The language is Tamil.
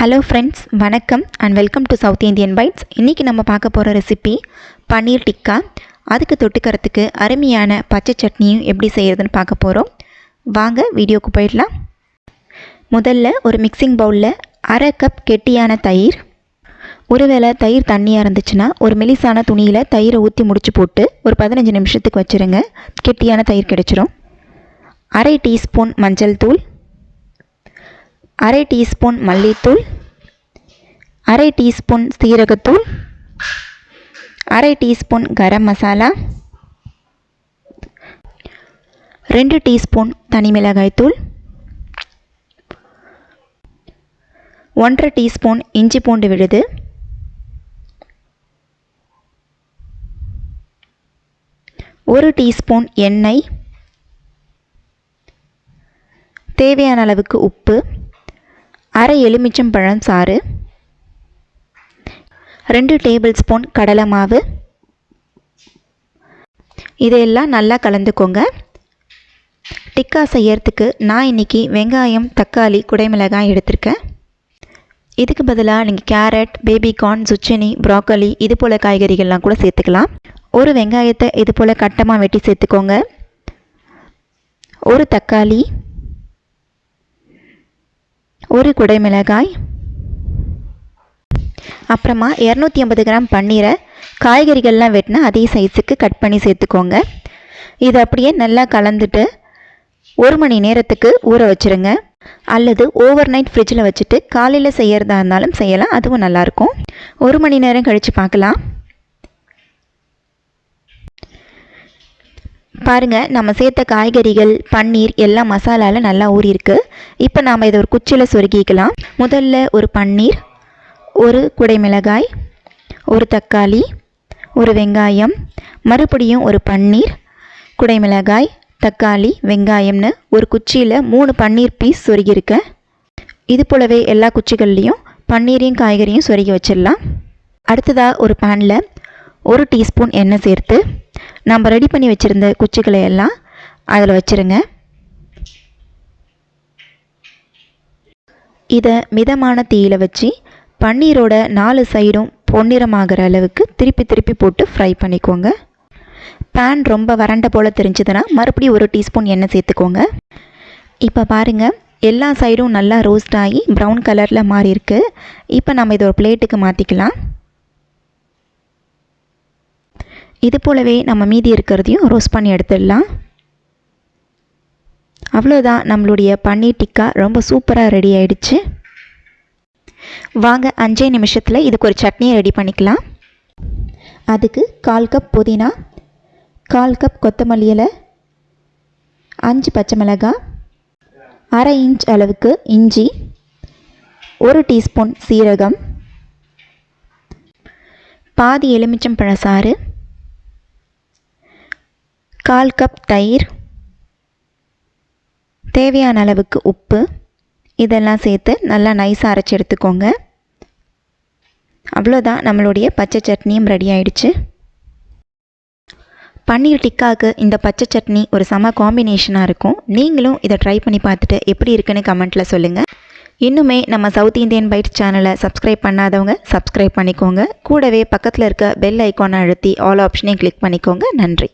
ஹலோ ஃப்ரெண்ட்ஸ், வணக்கம் and welcome to South Indian Bites. இன்றைக்கி நம்ம பார்க்க போகிற ரெசிபி பன்னீர் டிக்கா. அதுக்கு தொட்டுக்கிறதுக்கு அருமையான பச்சை சட்னியும் எப்படி செய்கிறதுன்னு பார்க்க போகிறோம். வாங்க வீடியோக்கு போயிடலாம். முதல்ல ஒரு மிக்சிங் பவுலில் அரை கப் கெட்டியான தயிர். ஒருவேளை தயிர் தண்ணியாக இருந்துச்சுன்னா ஒரு மெலிசான துணியில் தயிரை ஊற்றி முடிச்சு போட்டு ஒரு 15 நிமிஷத்துக்கு வச்சுருங்க. கெட்டியான தயிர் கிடைச்சிரும். அரை டீஸ்பூன் மஞ்சள் தூள், அரை டீஸ்பூன் மல்லித்தூள், அரை டீஸ்பூன் சீரகத்தூள், அரை டீஸ்பூன் கரம் மசாலா, 2 டீஸ்பூன் தனி மிளகாய் தூள், 1/2 டீஸ்பூன் இஞ்சி பூண்டு விழுது, 1 டீஸ்பூன் எண்ணெய், தேவையான அளவுக்கு உப்பு, அரை எலுமிச்சம்பழம் சாறு, 2 டேபிள் ஸ்பூன் கடலை மாவு. இதையெல்லாம் நல்லா கலந்துக்கோங்க. டிக்கா செய்யறதுக்கு நான் இன்றைக்கி வெங்காயம், தக்காளி, குடைமிளகாய் எடுத்திருக்கேன். இதுக்கு பதிலாக நீங்கள் கேரட், பேபிகார்ன், சுச்சினி, ப்ராக்கோலி இது போல் காய்கறிகள்லாம் கூட சேர்த்துக்கலாம். ஒரு வெங்காயத்தை இது போல் கட்டமாக வெட்டி சேர்த்துக்கோங்க. ஒரு தக்காளி, ஒரு குடைமிளகாய், அப்புறமா 250 கிராம் பன்னீரை காய்கறிகள்லாம் வெட்டினா அதே சைஸுக்கு கட் பண்ணி சேர்த்துக்கோங்க. இதை அப்படியே நல்லா கலந்துட்டு 1 மணி நேரத்துக்கு ஊற வச்சுருங்க. அல்லது ஓவர் நைட் ஃப்ரிட்ஜில் வச்சுட்டு காலையில் செய்கிறதா இருந்தாலும் செய்யலாம், அதுவும் நல்லாயிருக்கும். 1 மணி நேரம் கழித்து பார்க்கலாம். பாருங்கள், நம்ம சேர்த்த காய்கறிகள், பன்னீர் எல்லாம் மசாலாவில் நல்லா ஊறியிருக்கு. இப்போ நாம் இதை ஒரு குச்சியில் சொருகிக்கலாம். முதல்ல ஒரு பன்னீர், ஒரு குடைமிளகாய், ஒரு தக்காளி, ஒரு வெங்காயம், மறுபடியும் ஒரு பன்னீர், குடைமிளகாய், தக்காளி, வெங்காயம்னு ஒரு குச்சியில் 3 பன்னீர் பீஸ் சொருகியிருக்கேன். இது போலவே எல்லா குச்சிகள்லேயும் பன்னீரையும் காய்கறியும் சொருகி வச்சிடலாம். அடுத்ததாக ஒரு பேனில் 1 டீஸ்பூன் எண்ணெய் சேர்த்து நம்ம ரெடி பண்ணி வச்சுருந்த குச்சிகளை எல்லாம் அதில் வச்சுருங்க. இதை மிதமான தீயில் வச்சு பன்னீரோட 4 சைடும் பொன்னிறமாகிற அளவுக்கு திருப்பி திருப்பி போட்டு ஃப்ரை பண்ணிக்கோங்க. பேன் ரொம்ப வறண்ட போல் தெரிஞ்சதுன்னா மறுபடியும் 1 டீஸ்பூன் எண்ணெய் சேர்த்துக்கோங்க. இப்போ பாருங்கள், எல்லா சைடும் நல்லா ரோஸ்ட் ஆகி ப்ரௌன் கலரில் மாறி இருக்கு. இப்போ நம்ம இதை ஒரு பிளேட்டுக்கு மாற்றிக்கலாம். இது போலவே நம்ம மீதி இருக்கிறதையும் ரோஸ்ட் பண்ணி எடுத்துடலாம். அவ்வளோதான், நம்மளுடைய பன்னீர் டிக்கா ரொம்ப சூப்பராக ரெடி ஆயிடுச்சு. வாங்க 5 நிமிஷத்தில் இதுக்கு ஒரு சட்னியை ரெடி பண்ணிக்கலாம். அதுக்கு 1/4 கப் புதினா, 1/4 கப் கொத்தமல்லி இலை, 5 பச்சை மிளகாய், அரை இன்ச் அளவுக்கு இஞ்சி, 1 டீஸ்பூன் சீரகம், பாதி எலுமிச்சம்பழ சாறு, 1/4 கப் தயிர், தேவையான அளவுக்கு உப்பு, இதெல்லாம் சேர்த்து நல்லா நைஸாக அரைச்சி எடுத்துக்கோங்க. அவ்வளோதான், நம்மளுடைய பச்சை சட்னியும் ரெடி ஆயிடுச்சு. பன்னீர் டிக்காவுக்கு இந்த பச்சை சட்னி ஒரு செம காம்பினேஷனாக இருக்கும். நீங்களும் இதை ட்ரை பண்ணி பார்த்துட்டு எப்படி இருக்குன்னு கமெண்ட்டில் சொல்லுங்கள். இன்னுமே நம்ம சவுத் இந்தியன் பைட்ஸ் சேனலை சப்ஸ்கிரைப் பண்ணாதவங்க சப்ஸ்கிரைப் பண்ணிக்கோங்க. கூடவே பக்கத்தில் இருக்க பெல் ஐக்கானை அழுத்தி ஆல் ஆப்ஷனையும் கிளிக் பண்ணிக்கோங்க. நன்றி.